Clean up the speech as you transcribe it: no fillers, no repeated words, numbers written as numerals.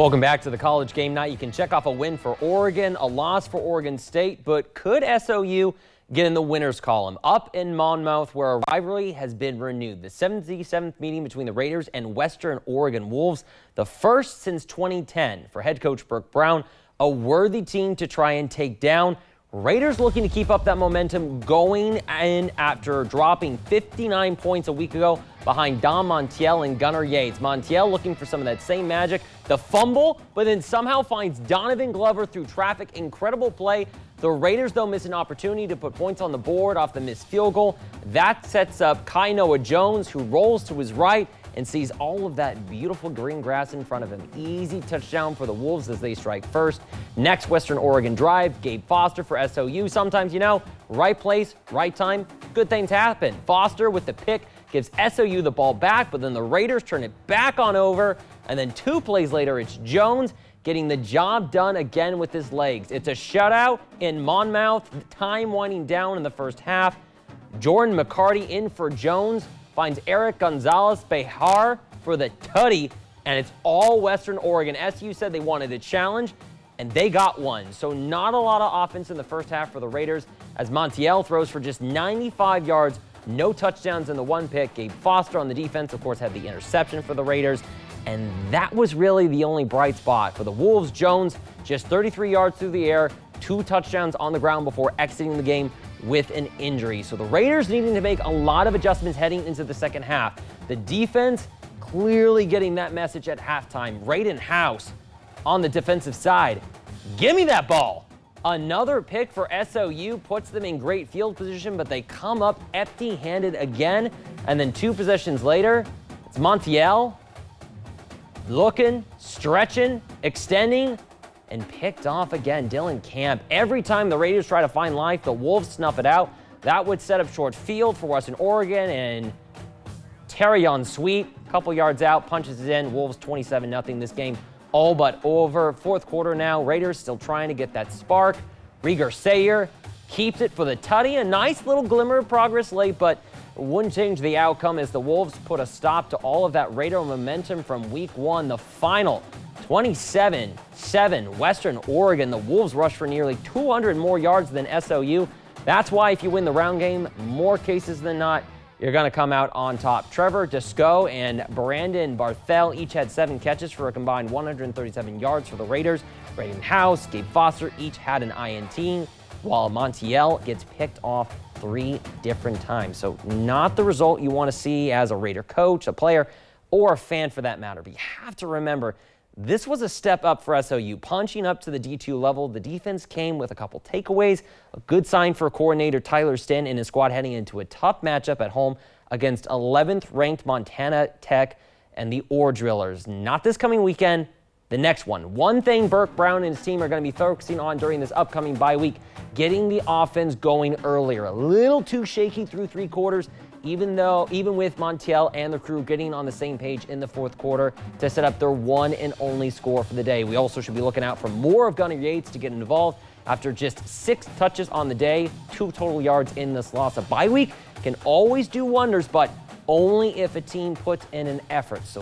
Welcome back to the College Game Night. You can check off a win for Oregon, a loss for Oregon State, but could SOU get in the winners column? Up in Monmouth, where a rivalry has been renewed. The 77th meeting between the Raiders and Western Oregon Wolves, the first since 2010 for head coach Brooke Brown, a worthy team to try and take down. Raiders looking to keep up that momentum going in after dropping 59 points a week ago behind Dom Montiel and Gunnar Yates. Montiel looking for some of that same magic, the fumble, but then somehow finds Donovan Glover through traffic. Incredible play. The Raiders, though, miss an opportunity to put points on the board off the missed field goal. That sets up Kai Noah Jones, who rolls to his right and sees all of that beautiful green grass in front of him. Easy touchdown for the Wolves as they strike first. Next Western Oregon drive, Gabe Foster for SOU. Sometimes, right place, right time, good things happen. Foster with the pick gives SOU the ball back, but then the Raiders turn it back on over, and then 2 plays later, it's Jones getting the job done again with his legs. It's a shutout in Monmouth, time winding down in the first half. Jordan McCarty in for Jones, finds Eric Gonzalez Behar for the tutty, and it's all Western Oregon. SU said they wanted a challenge, and they got one. So not a lot of offense in the first half for the Raiders, as Montiel throws for just 95 yards, no touchdowns in the 1 pick. Gabe Foster on the defense, of course, had the interception for the Raiders, and that was really the only bright spot. For the Wolves, Jones just 33 yards through the air, 2 touchdowns on the ground before exiting the game with an injury. So the Raiders needing to make a lot of adjustments heading into the second half. The defense clearly getting that message at halftime. Raiden House on the defensive side. Give me that ball. Another pick for SOU puts them in great field position, but they come up empty-handed again. And then 2 possessions later, it's Montiel looking, stretching, extending, and picked off again. Dylan Camp. Every time the Raiders try to find life, the Wolves snuff it out. That would set up short field for Western Oregon, and Terrion Sweet, a couple yards out, punches it in. Wolves 27-0. This game all but over. Fourth quarter now. Raiders still trying to get that spark. Rieger Sayer keeps it for the tutty. A nice little glimmer of progress late, but wouldn't change the outcome as the Wolves put a stop to all of that Raider momentum from week 1. The final 27-7 Western Oregon. The Wolves rushed for nearly 200 more yards than SOU. That's why if you win the round game, more cases than not, you're going to come out on top. Trevor Desco and Brandon Barthel each had 7 catches for a combined 137 yards for the Raiders. Braden House, Gabe Foster each had an INT, while Montiel gets picked off 3 different times. So not the result you want to see as a Raider coach, a player, or a fan for that matter. But you have to remember, this was a step up for SOU, punching up to the D2 level. The defense came with a couple takeaways, a good sign for coordinator Tyler Stinn and his squad heading into a tough matchup at home against 11th ranked Montana Tech and the Ore Drillers. Not this coming weekend, the next one. One thing Burke Brown and his team are going to be focusing on during this upcoming bye week, getting the offense going earlier. A little too shaky through 3 quarters, even with Montiel and the crew getting on the same page in the 4th quarter to set up their one and only score for the day. We also should be looking out for more of Gunnar Yates to get involved after just 6 touches on the day, 2 total yards in this loss. A bye week can always do wonders, but only if a team puts in an effort. So